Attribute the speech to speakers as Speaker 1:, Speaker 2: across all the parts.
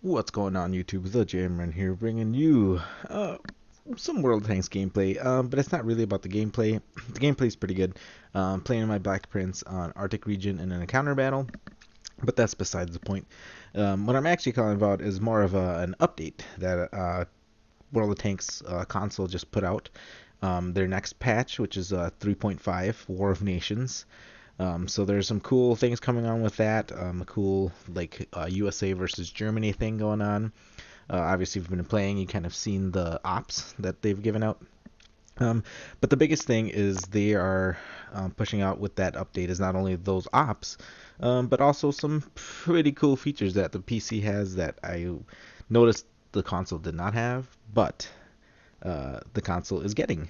Speaker 1: What's going on YouTube? The Jammer here bringing you some World of Tanks gameplay, but it's not really about the gameplay. The gameplay's pretty good. Playing my Black Prince on Arctic region in an encounter battle, but that's besides the point. What I'm actually calling about is more of an update that World of Tanks console just put out. Their next patch, which is 3.5 War of Nations. So there's some cool things coming on with that. A cool USA versus Germany thing going on. Obviously, if you've been playing, you kind of seen the ops that they've given out. But the biggest thing is they are pushing out with that update is not only those ops, but also some pretty cool features that the PC has that I noticed the console did not have, but the console is getting.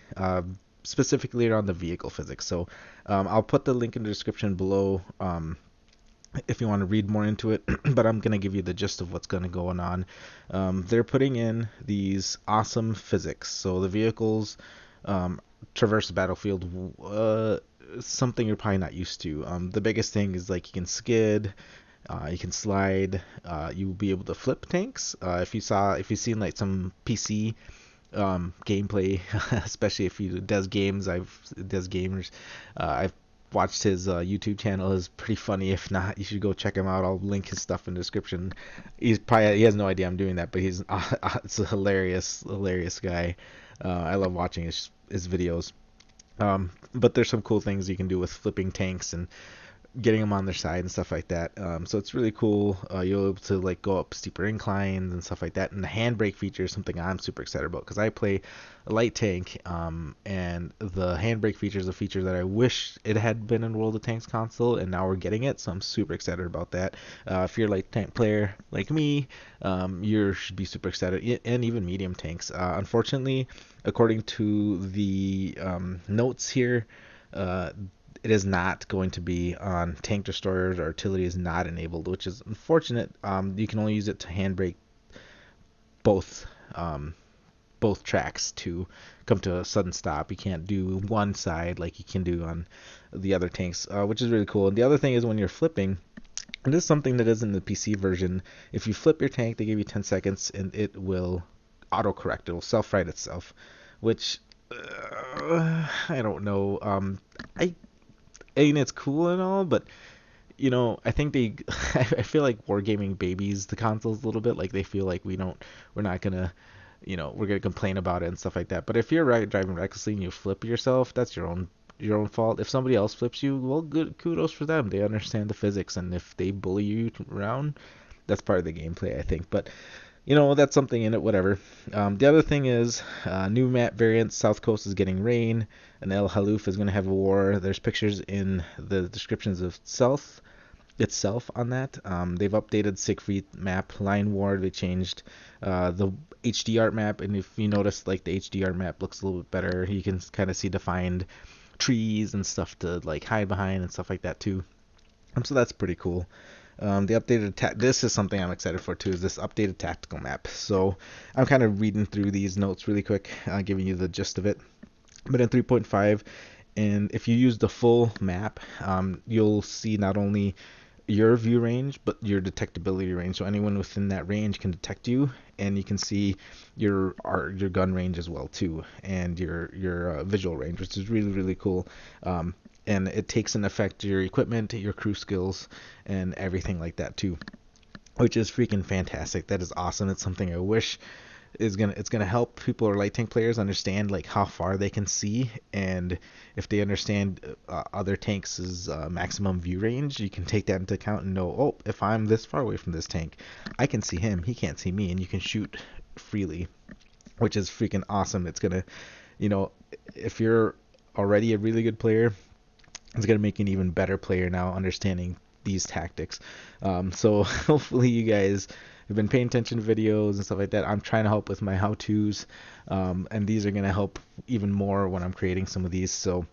Speaker 1: Specifically around the vehicle physics. So I'll put the link in the description below if you want to read more into it, but I'm going to give you the gist of what's going to go on. They're putting in these awesome physics. So the vehicles traverse the battlefield, something you're probably not used to. The biggest thing is like you can skid, you can slide, you'll be able to flip tanks. If you've seen like some PC gameplay, especially if he does games. Does gamers. I've watched his YouTube channel. Is pretty funny. If not, you should go check him out. I'll link his stuff in the description. He has no idea I'm doing that, but he's it's a hilarious guy. I love watching his videos. But there's some cool things you can do with flipping tanks and getting them on their side and stuff like that. So it's really cool. You'll be able to like go up steeper inclines and stuff like that. And the handbrake feature is something I'm super excited about because I play a light tank, and the handbrake feature is a feature that I wish it had been in World of Tanks console, and now we're getting it. So I'm super excited about that. If you're a light tank player like me, you should be super excited, and even medium tanks. Unfortunately, according to the notes here, it is not going to be on tank destroyers. Or artillery is not enabled, which is unfortunate. You can only use it to handbrake both both tracks to come to a sudden stop. You can't do one side like you can do on the other tanks, which is really cool. And the other thing is when you're flipping, and this is something that is in the PC version. If you flip your tank, they give you 10 seconds, and it will autocorrect. It will self-right itself, which I don't know. I mean, it's cool and all, but I think I feel like wargaming babies the consoles a little bit. Like they feel like we're not gonna, we're gonna complain about it and stuff like that. But if you're driving recklessly and you flip yourself, that's your own fault. If somebody else flips you, well, good, kudos for them. They understand the physics, and if they bully you around, that's part of the gameplay, I think. But that's something in it, whatever. The other thing is new map variants. South Coast is getting rain, and El Haluf is going to have a war. There's pictures in the descriptions of South itself on that. They've updated Siegfried map, Lion War. They changed the HD art map, and if you notice, like the HD art map looks a little bit better. You can kind of see defined trees and stuff to like hide behind and stuff like that too. So that's pretty cool. The updated this is something I'm excited for too, is this updated tactical map. So I'm kind of reading through these notes really quick, giving you the gist of it. But in 3.5, and if you use the full map, you'll see not only your view range but your detectability range. So anyone within that range can detect you, and you can see your gun range as well too, and your visual range, which is really cool. And it takes in effect your equipment, your crew skills, and everything like that too, which is freaking fantastic. That is awesome. It's something I wish it's gonna help people or light tank players understand like how far they can see, and if they understand other tanks' maximum view range, you can take that into account and know, oh, if I'm this far away from this tank, I can see him, he can't see me, and you can shoot freely, which is freaking awesome. It's gonna, if you're already a really good player, it's going to make you an even better player now, understanding these tactics. So hopefully you guys have been paying attention to videos and stuff like that. I'm trying to help with my how-tos, and these are going to help even more when I'm creating some of these. So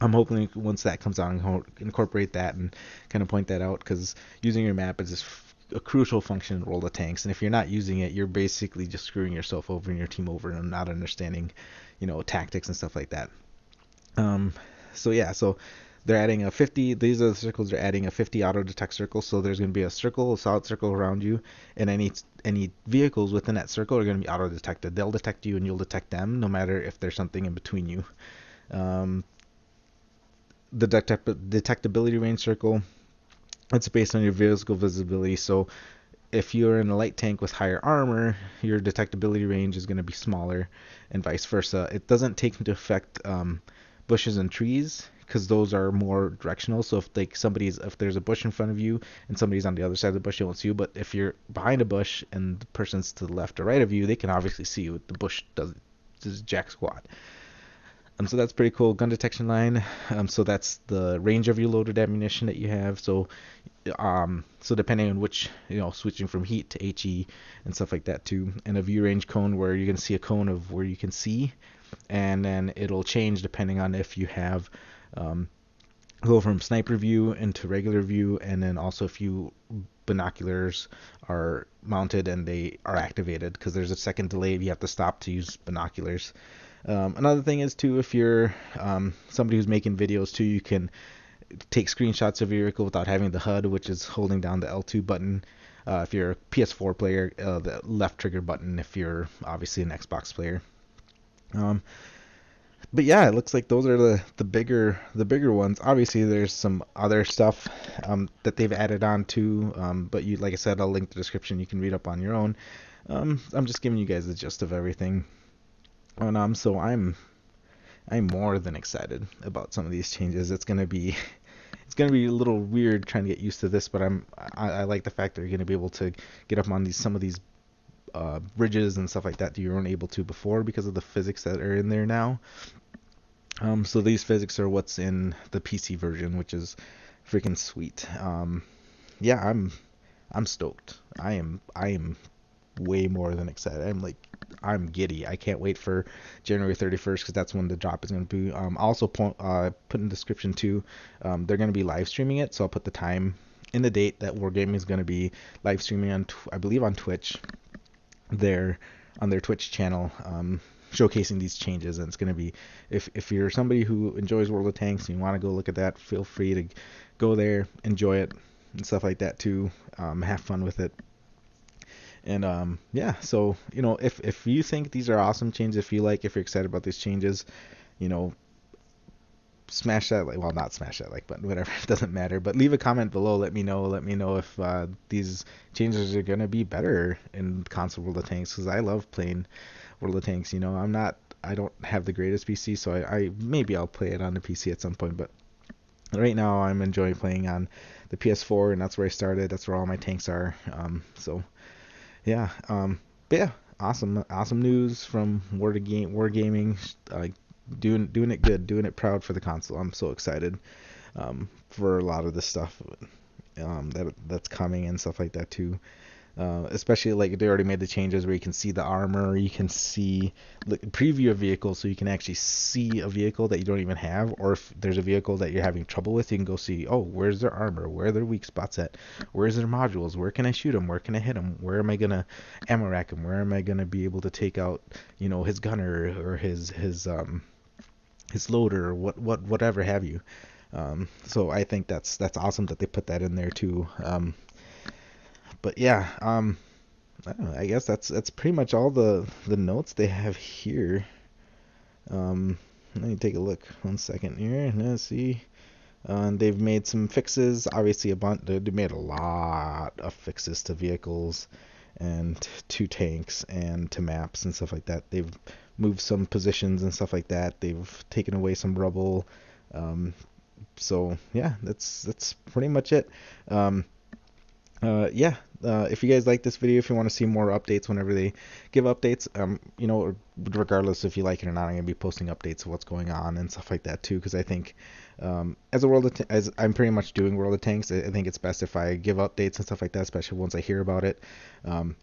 Speaker 1: I'm hoping once that comes out, I'll incorporate that and kind of point that out, because using your map is just a crucial function in World of Tanks, and if you're not using it, you're basically just screwing yourself over and your team over and not understanding, tactics and stuff like that. So they're adding a 50. These are the circles. They're adding a 50 auto detect circle. So there's going to be a circle, a solid circle around you, and any vehicles within that circle are going to be auto detected. They'll detect you, and you'll detect them, no matter if there's something in between you. Um, the detectability range circle. It's based on your vehicle visibility. So if you're in a light tank with higher armor, your detectability range is going to be smaller, and vice versa. It doesn't take into effect bushes and trees, because those are more directional. So if there's a bush in front of you and somebody's on the other side of the bush, they won't see you. But if you're behind a bush and the person's to the left or right of you, they can obviously see you. The bush does jack squat. So that's pretty cool. Gun detection line. So that's the range of your loaded ammunition that you have. So depending on which, switching from heat to HE and stuff like that too. And a view range cone, where you can see a cone of where you can see, and then it'll change depending on if you have go from sniper view into regular view, and then also if you binoculars are mounted and they are activated, because there's a second delay. You have to stop to use binoculars. Another thing is too, if you're somebody who's making videos too, you can take screenshots of your vehicle without having the HUD, which is holding down the L2 button. If you're a PS4 player, the left trigger button if you're obviously an Xbox player. But yeah, it looks like those are the bigger ones. Obviously, there's some other stuff that they've added on too. But like I said, I'll link the description. You can read up on your own. I'm just giving you guys the gist of everything. And so I'm more than excited about some of these changes. It's gonna be a little weird trying to get used to this, but I like the fact that you're gonna be able to get up on some of these bridges and stuff like that you weren't able to before, because of the physics that are in there now. So these physics are what's in the PC version, which is freaking sweet. Yeah, I'm stoked. I am way more than excited. I'm giddy. I can't wait for January 31st, because that's when the drop is going to be. Also put in the description too. They're going to be live streaming it, so I'll put the time in the date that Wargaming is going to be live streaming on, I believe, on Twitch. On their Twitch channel, showcasing these changes. And it's going to be, if you're somebody who enjoys World of Tanks and you want to go look at that, feel free to go there, enjoy it and stuff like that too. Have fun with it. And yeah, so if you think these are awesome changes, if you're excited about these changes, smash that like, well, not smash that like button, whatever, it doesn't matter, but leave a comment below. Let me know if these changes are gonna be better in console World of Tanks, because I love playing World of Tanks. I don't have the greatest PC, so I maybe I'll play it on the PC at some point, but right now I'm enjoying playing on the PS4, and that's where I started. That's where all my tanks are. So yeah, but yeah, awesome news from Wargaming. Doing it good, doing it proud for the console. I'm so excited for a lot of this stuff that's coming and stuff like that too. Especially like they already made the changes where you can see the armor, you can see preview a vehicle, so you can actually see a vehicle that you don't even have, or if there's a vehicle that you're having trouble with, you can go see, oh, where's their armor, where are their weak spots at, where's their modules, where can I shoot them, where can I hit them, where am I gonna ammo rack him, where am I gonna be able to take out his gunner or his loader, or whatever have you. So I think that's awesome that they put that in there too. But yeah, I don't know, I guess that's pretty much all the notes they have here. Let me take a look 1 second here. Let's see. They've made some fixes. Obviously, they made a lot of fixes to vehicles and to tanks and to maps and stuff like that. They've moved some positions and stuff like that. They've taken away some rubble. So yeah, that's pretty much it. Yeah, if you guys like this video, if you want to see more updates whenever they give updates, regardless if you like it or not, I'm gonna be posting updates of what's going on and stuff like that too. Because I think, as I'm pretty much doing World of Tanks, I think it's best if I give updates and stuff like that, especially once I hear about it. I'm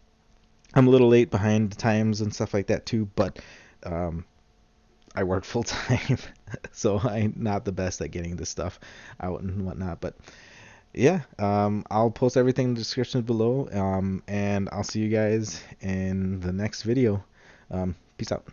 Speaker 1: a little late behind the times and stuff like that too, but I work full time, so I'm not the best at getting this stuff out and whatnot. But yeah, I'll post everything in the description below, and I'll see you guys in the next video. Peace out.